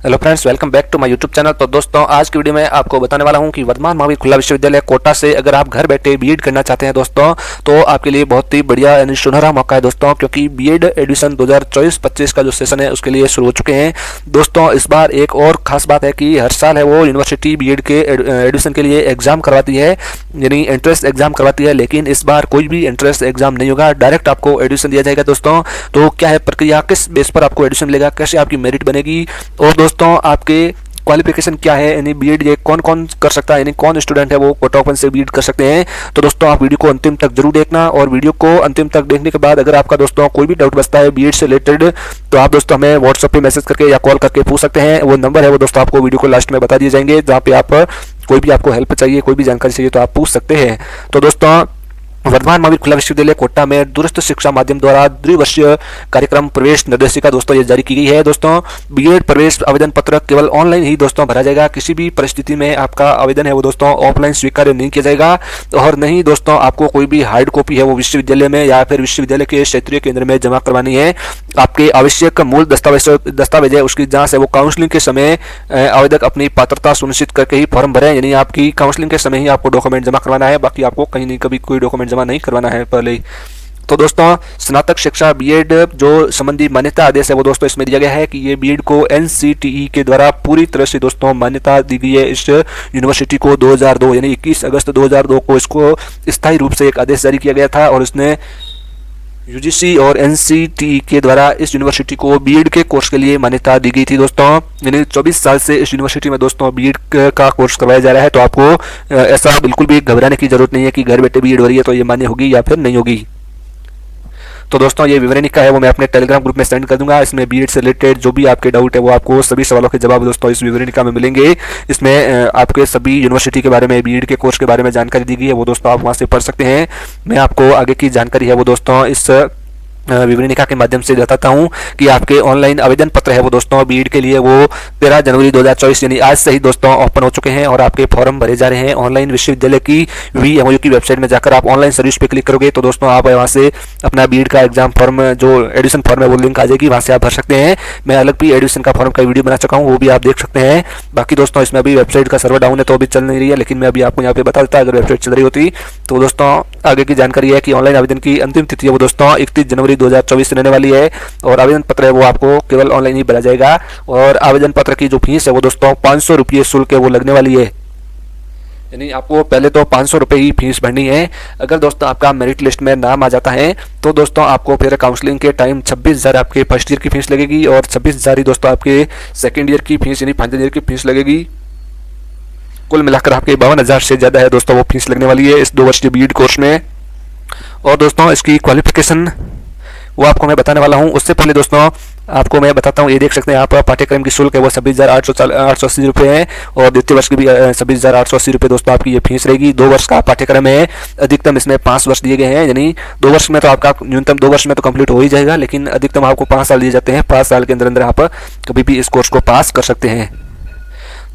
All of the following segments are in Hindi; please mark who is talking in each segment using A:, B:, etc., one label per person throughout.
A: Hello friends, welcome back to my YouTube channel. तो दोस्तों, आज की वीडियो में आपको बताने वाला हूं कि वर्धमान महावीर खुला विश्वविद्यालय कोटा से अगर आप घर बैठे बीएड करना चाहते हैं दोस्तों, तो आपके लिए बहुत ही बढ़िया यानी सुनहरा मौका है दोस्तों, क्योंकि बीएड एडमिशन 2024-25 का जो सेशन है उसके लिए शुरू हो चुके हैं दोस्तों। इस बार एक और खास बात है कि हर साल है वो यूनिवर्सिटी बीएड के एडमिशन के लिए एग्जाम करवाती है, यानी एंट्रेंस एग्जाम करवाती है, लेकिन इस बार कोई भी एंट्रेंस एग्जाम नहीं होगा, डायरेक्ट आपको एडमिशन दिया जाएगा दोस्तों। तो क्या है प्रक्रिया, किस बेस पर आपको एडमिशन मिलेगा, कैसे आपकी मेरिट बनेगी, और दोस्तों आपके क्वालिफिकेशन क्या है, यानी बीएड ये कौन कौन कर सकता है, यानी कौन स्टूडेंट है वो कोटा ओपन से बीएड कर सकते हैं। तो दोस्तों आप वीडियो को अंतिम तक जरूर देखना, और वीडियो को अंतिम तक देखने के बाद अगर आपका दोस्तों कोई भी डाउट बचता है बीएड से रिलेटेड, तो आप दोस्तों हमें व्हाट्सएप पे मैसेज करके या कॉल करके पूछ सकते हैं। वो नंबर है वो दोस्तों आपको वीडियो को लास्ट में बता दिए जाएंगे, जहाँ पे आप कोई भी आपको हेल्प चाहिए, कोई भी जानकारी चाहिए तो आप पूछ सकते हैं। तो दोस्तों, वर्धमान महावीर खुला विश्वविद्यालय कोटा में दूरस्थ शिक्षा माध्यम द्वारा द्विवर्षीय कार्यक्रम प्रवेश निर्देशिका दोस्तों ये जारी की गई है दोस्तों। बीएड प्रवेश आवेदन पत्र केवल ऑनलाइन ही दोस्तों भरा जाएगा, किसी भी परिस्थिति में आपका आवेदन है वो दोस्तों ऑफलाइन स्वीकार नहीं किया जाएगा, और नहीं दोस्तों आपको कोई भी हार्ड कॉपी है वो विश्वविद्यालय में या फिर विश्वविद्यालय के क्षेत्रीय केंद्र में जमा करवानी है। आपके आवश्यक मूल दस्तावेज है उसकी जांच है वो काउंसलिंग के समय आवेदक अपनी पात्रता सुनिश्चित करके ही फॉर्म भरें, यानी आपकी काउंसलिंग के समय ही आपको डॉक्यूमेंट जमा करवाना है, बाकी आपको कहीं नहीं कभी कोई डॉक्यूमेंट जमा नहीं करवाना है पहले ही। तो दोस्तों, स्नातक शिक्षा बीएड जो संबंधी मान्यता आदेश है वो दोस्तों इसमें दिया गया है कि ये बीएड को एनसीटीई के द्वारा पूरी तरह से दोस्तों मान्यता दी गई है। इस यूनिवर्सिटी को 2002 यानी 21 अगस्त 2002 को इसको स्थायी रूप से एक आदेश जारी किया गया था, और इसने यूजीसी और एनसीटीई के द्वारा इस यूनिवर्सिटी को बीएड के कोर्स के लिए मान्यता दी गई थी दोस्तों। यानी 24 साल से इस यूनिवर्सिटी में दोस्तों बीएड का कोर्स करवाया जा रहा है, तो आपको ऐसा बिल्कुल भी घबराने की जरूरत नहीं है कि घर बैठे बीएड हो रही है तो ये मान्य होगी या फिर नहीं होगी। तो दोस्तों ये विवरणिका है वो मैं अपने टेलीग्राम ग्रुप में सेंड कर दूंगा। इसमें बीएड से रिलेटेड जो भी आपके डाउट है वो आपको सभी सवालों के जवाब दोस्तों इस विवरणिका में मिलेंगे। इसमें आपके सभी यूनिवर्सिटी के बारे में, बीएड के कोर्स के बारे में जानकारी दी गई है, वो दोस्तों आप वहां से पढ़ सकते हैं। मैं आपको आगे की जानकारी है वो दोस्तों इस विवरणिका के माध्यम से बताता हूं कि आपके ऑनलाइन आवेदन पत्र है वो दोस्तों बीएड के लिए वो 13 जनवरी 2024 यानी आज से ही दोस्तों ओपन हो चुके हैं, और आपके फॉर्म भरे जा रहे हैं ऑनलाइन। विश्वविद्यालय की वीएमओयू की वेबसाइट में जाकर आप ऑनलाइन सर्विस पे क्लिक करोगे तो दोस्तों आप वहां से अपना बीएड का एग्जाम फॉर्म जो एडमिशन फॉर्म है वो लिंक आ जाएगी, वहां से आप भर सकते हैं। मैं अलग भी एडमिशन का फॉर्म का वीडियो बना चुका हूँ, वो भी आप देख सकते हैं। बाकी दोस्तों इसमें अभी वेबसाइट का सर्वर डाउन है तो अभी चल नहीं रही है, लेकिन मैं अभी आपको यहाँ पे बता देता अगर वेबसाइट चल रही होती। तो दोस्तों आगे की जानकारी है कि ऑनलाइन आवेदन की अंतिम तिथि है वो दोस्तों 31 जनवरी 2024 रहने वाली है, और आवेदन पत्र है वो आपको केवल ऑनलाइन ही भरा जाएगा, और आवेदन पत्र की जो फीस है वो दोस्तों 500 रुपये शुल्क है वो लगने वाली है, यानी आपको पहले तो 500 रुपये ही फीस भरनी है। अगर दोस्तों आपका मेरिट लिस्ट में नाम आ जाता है तो दोस्तों आपको फिर काउंसलिंग के टाइम 26,000 आपके फर्स्ट ईयर की फीस लगेगी, और 26,000 ही दोस्तों आपके सेकेंड ईयर की फीस यानी फाइनल ईयर की फीस लगेगी। कुल मिलाकर आपके 52,000 से ज्यादा है दोस्तों वो फीस लगने वाली है इस 2 वर्ष के बीएड कोर्स में। और दोस्तों इसकी क्वालिफिकेशन वो आपको मैं बताने वाला हूं, उससे पहले दोस्तों आपको मैं बताता हूं, ये देख सकते हैं आप पाठ्यक्रम की शुल्क है वो 26,880 रुपये है, और द्वितीय वर्ष की भी 26,880 रुपये दोस्तों आपकी ये फीस रहेगी। 2 वर्ष का पाठ्यक्रम है, अधिकतम इसमें 5 वर्ष दिए गए हैं, यानी 2 वर्ष में तो आपका न्यूनतम 2 वर्ष में तो कंप्लीट हो ही जाएगा, लेकिन अधिकतम आपको 5 साल दिए जाते हैं। 5 साल के अंदर अंदर आप कभी भी इस कोर्स को पास कर सकते हैं।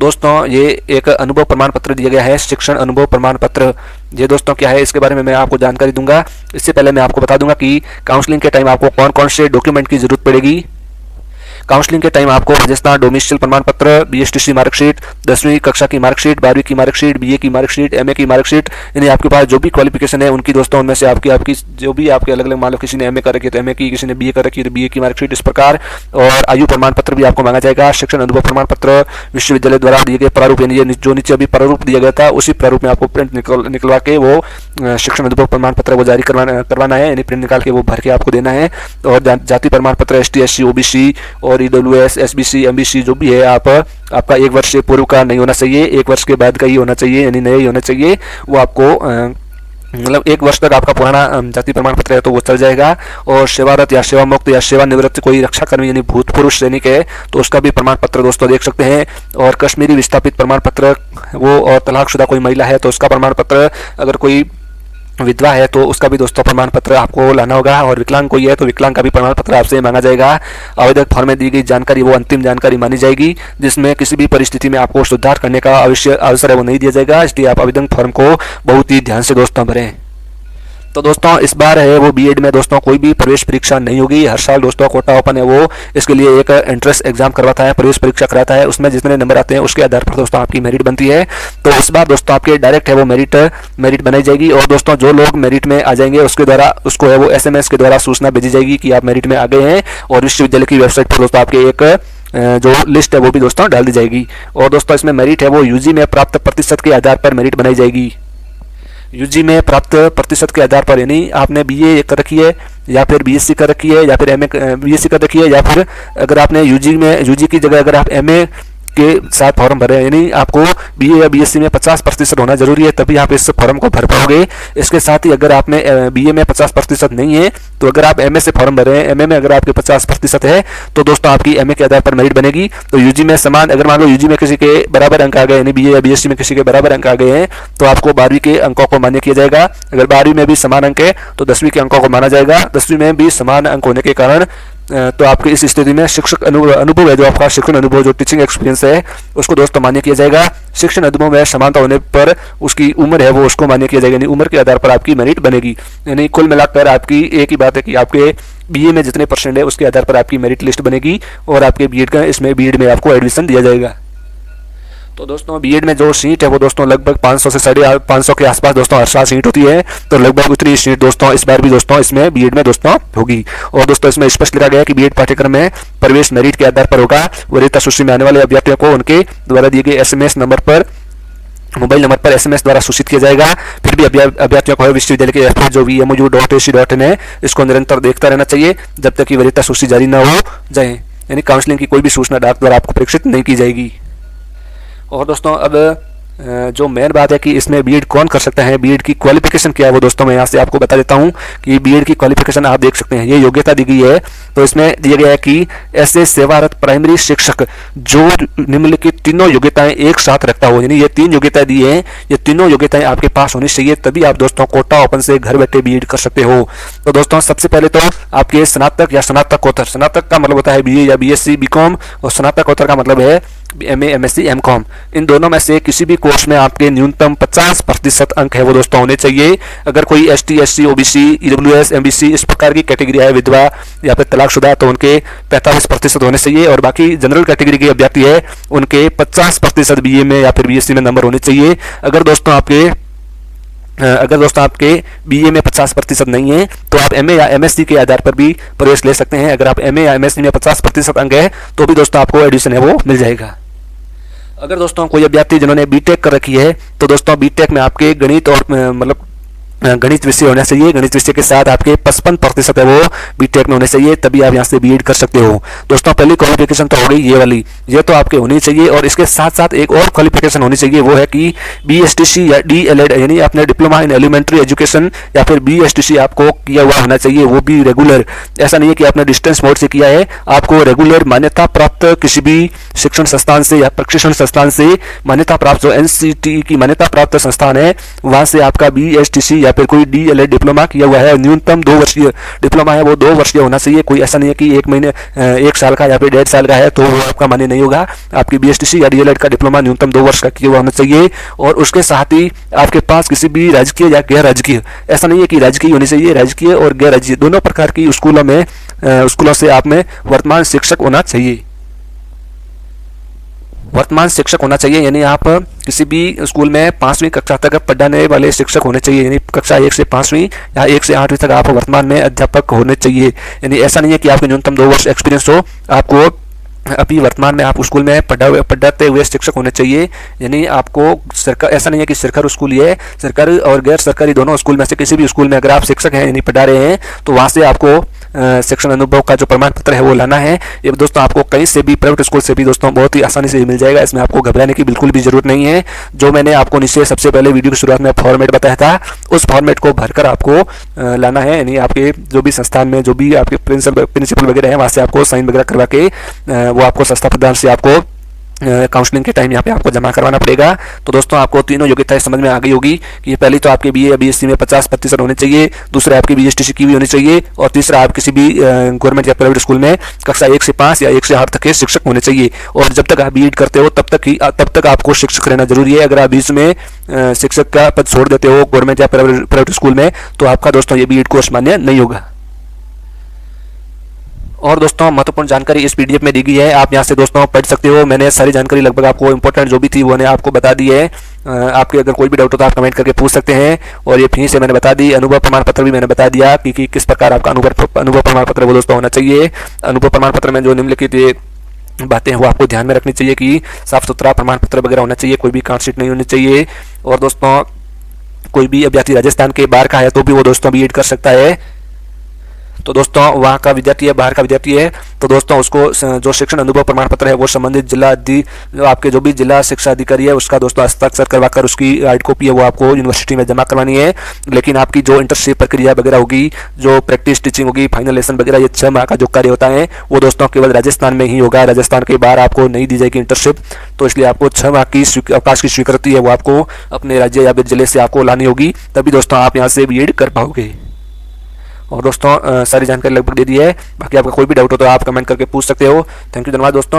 A: दोस्तों ये एक अनुभव प्रमाण पत्र दिया गया है, शिक्षण अनुभव प्रमाण पत्र। ये दोस्तों क्या है इसके बारे में मैं आपको जानकारी दूंगा। इससे पहले मैं आपको बता दूंगा कि काउंसलिंग के टाइम आपको कौन कौन से डॉक्यूमेंट की जरूरत पड़ेगी। काउंसलिंग के टाइम आपको राजस्थान डोमिसाइल प्रमाण पत्र, बीएसटीसी मार्कशीट, 10वीं कक्षा की मार्कशीट, 12वीं की मार्कशीट, बीए की मार्कशीट, एमए की मार्कशीट, यानी आपके पास जो भी क्वालिफिकेशन है उनकी दोस्तों उनमें से आपकी जो भी आपके अलग अलग, मान लो किसी ने एमए कर रखी है तो एमए की, किसी ने बीए कर रखी है तो बीए की मार्कशीट, इस प्रकार। और आयु प्रमाण पत्र भी आपको मांगा जाएगा। शिक्षण अनुभव प्रमाण पत्र विश्वविद्यालय द्वारा दिए गए प्रारूप, यानी जो नीचे अभी प्रारूप दिया गया था उसी प्रारूप में आपको प्रिंट निकलवा के वो शिक्षण अनुभव प्रमाण पत्र वो जारी करवाना है, यानी प्रिंट निकाल के वो भर के आपको देना है। और जाति प्रमाण पत्र ST SC OBC और EWS SBC MBC जो भी है आपका 1 वर्ष से पूर्व का नहीं होना चाहिए, 1 वर्ष के बाद का ही होना चाहिए, यानी नया ही होना चाहिए। वो आपको मतलब 1 वर्ष तक आपका पुराना जाति प्रमाण पत्र है तो वो चल जाएगा। और सेवारत या सेवा मुक्त या सेवानिवृत्त कोई रक्षा कर्मी यानी भूतपूर्व सैनिक है तो उसका भी प्रमाण पत्र दोस्तों देख सकते हैं। और कश्मीरी विस्थापित प्रमाण पत्र वो, और तलाकशुदा कोई महिला है तो उसका प्रमाण पत्र, अगर कोई विधवा है तो उसका भी दोस्तों प्रमाण पत्र आपको लाना होगा, और विकलांग कोई है तो विकलांग का भी प्रमाण पत्र आपसे मांगा जाएगा। आवेदक फॉर्म में दी गई जानकारी वो अंतिम जानकारी मानी जाएगी, जिसमें किसी भी परिस्थिति में आपको सुधार करने का अवसर है वो नहीं दिया जाएगा, इसलिए आप आवेदन फॉर्म को बहुत ही ध्यान से दोस्तों भरें। तो दोस्तों इस बार है वो बीएड में दोस्तों कोई भी प्रवेश परीक्षा नहीं होगी। हर साल दोस्तों कोटा ओपन है वो इसके लिए एक एंट्रेंस एग्जाम करवाता है, प्रवेश परीक्षा कराता है। उसमें जितने नंबर आते हैं उसके आधार पर दोस्तों आपकी मेरिट बनती है। तो इस बार दोस्तों आपके डायरेक्ट है वो मेरिट बनाई जाएगी। और दोस्तों जो लोग मेरिट में आ जाएंगे उसके द्वारा उसको है वो SMS के द्वारा सूचना भेजी जाएगी कि आप मेरिट में आ गए हैं। और विश्वविद्यालय की वेबसाइट पर दोस्तों आपके एक जो लिस्ट है वो भी दोस्तों डाल दी जाएगी। और दोस्तों इसमें मेरिट है वो यूजी में प्राप्त प्रतिशत के आधार पर मेरिट बनाई जाएगी। यूजी में प्राप्त प्रतिशत के आधार पर, यानी आपने बीए कर रखी है या फिर बीएससी कर रखी है या फिर एमए बीएससी कर रखी है, या फिर अगर आपने यूजी की जगह अगर आप एमए के साथ फॉर्म भरे, यानी आपको बीए या बीएससी में 50% होना जरूरी है, तभी आप इस फॉर्म को भर पाओगे। इसके साथ ही अगर आपने बीए में 50% नहीं है तो अगर आप एमए से फॉर्म भर रहे हैं, एमए में अगर आपके 50% है तो दोस्तों आपकी एमए के आधार पर मेरिट बनेगी। तो यूजी में समान, अगर मान लो यूजी में किसी के बराबर अंक आ गए, यानी बीए या बीएससी में किसी के बराबर अंक आ गए हैं तो आपको 12वीं के अंकों को मान्य किया जाएगा। अगर 12वीं में भी समान अंक है तो 10वीं के अंकों को माना जाएगा। 10वीं में भी समान अंक होने के कारण तो आपके इस स्थिति में शिक्षक अनुभव है, जो आपका शिक्षण अनुभव जो टीचिंग एक्सपीरियंस है उसको दोस्तों मान्य किया जाएगा। शिक्षण अनुभव में समानता होने पर उसकी उम्र है वो उसको मान्य किया जाएगा, यानी उम्र के आधार पर आपकी मेरिट बनेगी। यानी कुल मिलाकर आपकी एक ही बात है कि आपके बीए में जितने % है उसके आधार पर आपकी मेरिट लिस्ट बनेगी और आपके बीएड में आपको एडमिशन दिया जाएगा। तो दोस्तों बीएड में जो सीट है वो दोस्तों लगभग 500 से 550 के आसपास दोस्तों हर साल सीट होती है। तो लगभग उतनी सीट दोस्तों इस बार भी दोस्तों इसमें बीएड में दोस्तों होगी। और दोस्तों इसमें स्पष्ट लिखा गया है कि बीएड पाठ्यक्रम में प्रवेश मेरिट के आधार पर होगा। वरीयता सूची में आने वाले अभ्यर्थियों को उनके द्वारा दिए गए SMS नंबर पर, मोबाइल नंबर पर SMS द्वारा सूचित किया जाएगा। फिर भी अभ्यर्थियों को विश्वविद्यालय के वेबसाइट जो VMU.ac.in है इसको निरंतर देखता रहना चाहिए जब तक कि वरीयता सूची जारी न हो जाए, यानी काउंसलिंग की कोई भी सूचना डाक द्वारा आपको प्रेषित नहीं की जाएगी। और दोस्तों अब जो मेन बात है कि इसमें बीएड कौन कर सकता है, बीएड की क्वालिफिकेशन क्या है वो दोस्तों मैं यहाँ से आपको बता देता हूँ कि बीएड की क्वालिफिकेशन आप देख सकते हैं। ये योग्यता दी गई है, तो इसमें दिया गया है कि ऐसे सेवारत प्राइमरी शिक्षक जो निम्नलिखित तीनों योग्यताएं एक साथ रखता हो, यानी ये 3 योग्यताएं दी है, ये तीनों योग्यताएं आपके पास होनी चाहिए, तभी आप दोस्तों कोटा ओपन से घर बैठे बीएड कर सकते हो। तो दोस्तों सबसे पहले तो आपके स्नातक या स्नातकोत्तर, स्नातक का मतलब होता है बीए या बीएससी बीकॉम, और स्नातकोत्तर का मतलब है एमए एमएससी एमकॉम। इन दोनों में से किसी भी कोर्स में आपके न्यूनतम 50% अंक है वो दोस्तों होने चाहिए। अगर कोई ST SC OBC EWS MBC इस प्रकार की कैटेगरी है, विधवा या फिर तलाकशुदा, तो उनके 45% होने चाहिए। और बाकी जनरल कैटेगरी के अभ्यर्थी है उनके 50% बीए में या फिर बीएससी में नंबर होने चाहिए। अगर दोस्तों आपके बीए में 50% नहीं है तो आप एमए या एमएससी के आधार पर भी प्रवेश ले सकते हैं। अगर आप एमए या एमएससी में 50% अंक है तो भी दोस्तों आपको एडमिशन है वो मिल जाएगा। अगर दोस्तों कोई अभ्यर्थी जिन्होंने बीटेक कर रखी है तो दोस्तों बीटेक में आपके गणित और मतलब गणित विषय होना चाहिए। गणित विषय के साथ आपके 55% है वो बीटेक में होने चाहिए, तभी आप यहाँ से बीएड कर सकते हो। दोस्तों पहली क्वालिफिकेशन तो हो गई ये वाली, ये तो आपके होनी चाहिए। और इसके साथ साथ एक और क्वालिफिकेशन होनी चाहिए, वो है कि BSTC या DLED, यानी आपने डिप्लोमा इन एलिमेंट्री एजुकेशन या फिर BSTC आपको किया हुआ होना चाहिए, वो भी रेगुलर। ऐसा नहीं है कि आपने डिस्टेंस मोड से किया है, आपको रेगुलर मान्यता प्राप्त किसी भी शिक्षण संस्थान से या प्रशिक्षण संस्थान से मान्यता प्राप्त, जो NCT की मान्यता प्राप्त संस्थान है वहां से आपका BSTC या फिर कोई DLED डिप्लोमा किया हुआ है। न्यूनतम 2 वर्षीय डिप्लोमा है वो 2 वर्षीय होना चाहिए। कोई ऐसा नहीं है कि 1 साल का या फिर 1.5 साल का है तो वो आपका मान्य नहीं होगा। आपकी BSTC या DLED का डिप्लोमा न्यूनतम 2 वर्ष का किया हुआ होना चाहिए। और उसके साथ ही आपके पास किसी भी राजकीय या गैर राजकीय, ऐसा नहीं है कि राजकीय होनी चाहिए, राजकीय और गैर राजकीय दोनों प्रकार की स्कूलों से आप में वर्तमान शिक्षक होना चाहिए। वर्तमान शिक्षक होना चाहिए, यानी आप किसी भी स्कूल में 5वीं कक्षा तक पढ़ाने वाले शिक्षक होने चाहिए, यानी कक्षा 1 से 5वीं या 1 से 8वीं तक आप वर्तमान में अध्यापक होने चाहिए। यानी ऐसा नहीं है कि आपके न्यूनतम 2 वर्ष एक्सपीरियंस हो, आपको अभी वर्तमान में आप स्कूल में पढ़ाते हुए शिक्षक होने चाहिए। यानी आपको सरकार, ऐसा नहीं है कि सरकारी स्कूल ही है, सरकारी और गैर सरकारी दोनों स्कूल में से किसी भी स्कूल में अगर आप शिक्षक हैं यानी पढ़ा रहे हैं तो वहाँ से आपको शिक्षण अनुभव का जो प्रमाण पत्र है वो लाना है। ये दोस्तों आपको कहीं से भी, प्राइवेट स्कूल से भी दोस्तों बहुत ही आसानी से मिल जाएगा, इसमें आपको घबराने की बिल्कुल भी जरूरत नहीं है। जो मैंने आपको नीचे सबसे पहले वीडियो की शुरुआत में फॉर्मेट बताया था उस फॉर्मेट को भरकर आपको लाना है। यानी आपके जो भी संस्थान में जो भी आपके प्रिंसिपल वगैरह है वहाँ से आपको साइन वगैरह करवा के वो आपको संस्था प्रधान से आपको काउंसलिंग के टाइम यहाँ पे आपको जमा करवाना पड़ेगा। तो दोस्तों आपको तीनों योग्यताएं समझ में आ गई होगी कि पहली तो आपके बीए या बीएससी में 50% होने चाहिए, दूसरा आपकी बीएसटीसी की भी होनी चाहिए, और तीसरा आप किसी भी गवर्नमेंट या प्राइवेट स्कूल में कक्षा 1 से 5 या 1 से 8 तक के शिक्षक होने चाहिए। और जब तक आप बीएड करते हो तब तक आपको शिक्षक रहना जरूरी है। अगर आप बीच में शिक्षक का पद छोड़ देते हो गवर्नमेंट या प्राइवेट स्कूल में तो आपका दोस्तों ये बीएड कोर्स मान्य नहीं होगा। और दोस्तों महत्वपूर्ण जानकारी इस पीडीएफ में दी गई है, आप यहाँ से दोस्तों पढ़ सकते हो। मैंने सारी जानकारी लगभग आपको इंपॉर्टेंट जो भी थी वो ने आपको बता दी है। आपके अगर कोई भी डाउट हो तो आप कमेंट करके पूछ सकते हैं। और ये फीस से मैंने बता दी, अनुभव प्रमाण पत्र भी मैंने बता दिया कि किस प्रकार आपका अनुभव प्रमाण पत्र वो दोस्तों होना चाहिए। अनुभव प्रमाण पत्र में जो निम्नलिखित ये बातें हैं वो आपको ध्यान में रखनी चाहिए कि साफ सुथरा प्रमाण पत्र वगैरह होना चाहिए, कोई भी कांटशीट नहीं होनी चाहिए। और दोस्तों कोई भी अभ्यर्थी राजस्थान के बाहर का है तो भी वो दोस्तों बीएड कर सकता है। तो दोस्तों वहाँ का विद्यार्थी है, बाहर का विद्यार्थी है, तो दोस्तों उसको जो शिक्षण अनुभव प्रमाण पत्र है वो संबंधित जो आपके जो भी जिला शिक्षा अधिकारी है उसका दोस्तों हस्ताक्षर करवाकर उसकी हार्ड कॉपी है वो आपको यूनिवर्सिटी में जमा करवानी है। लेकिन आपकी जो इंटर्नशिप प्रक्रिया वगैरह होगी, जो प्रैक्टिस टीचिंग होगी, फाइनल लेसन वगैरह, ये 6 माह का जो कार्य होता है वो दोस्तों केवल राजस्थान में ही होगा। राजस्थान के बाहर आपको नहीं दी जाएगी इंटर्नशिप। तो इसलिए आपको 6 माह की अवकाश की स्वीकृति है वो आपको अपने राज्य या जिले से आपको लानी होगी, तभी दोस्तों आप यहाँ से बीएड कर पाओगे। और दोस्तों सारी जानकारी लगभग दे दी है। बाकी आपका कोई भी डाउट हो तो आप कमेंट करके पूछ सकते हो। थैंक यू धन्यवाद दोस्तों।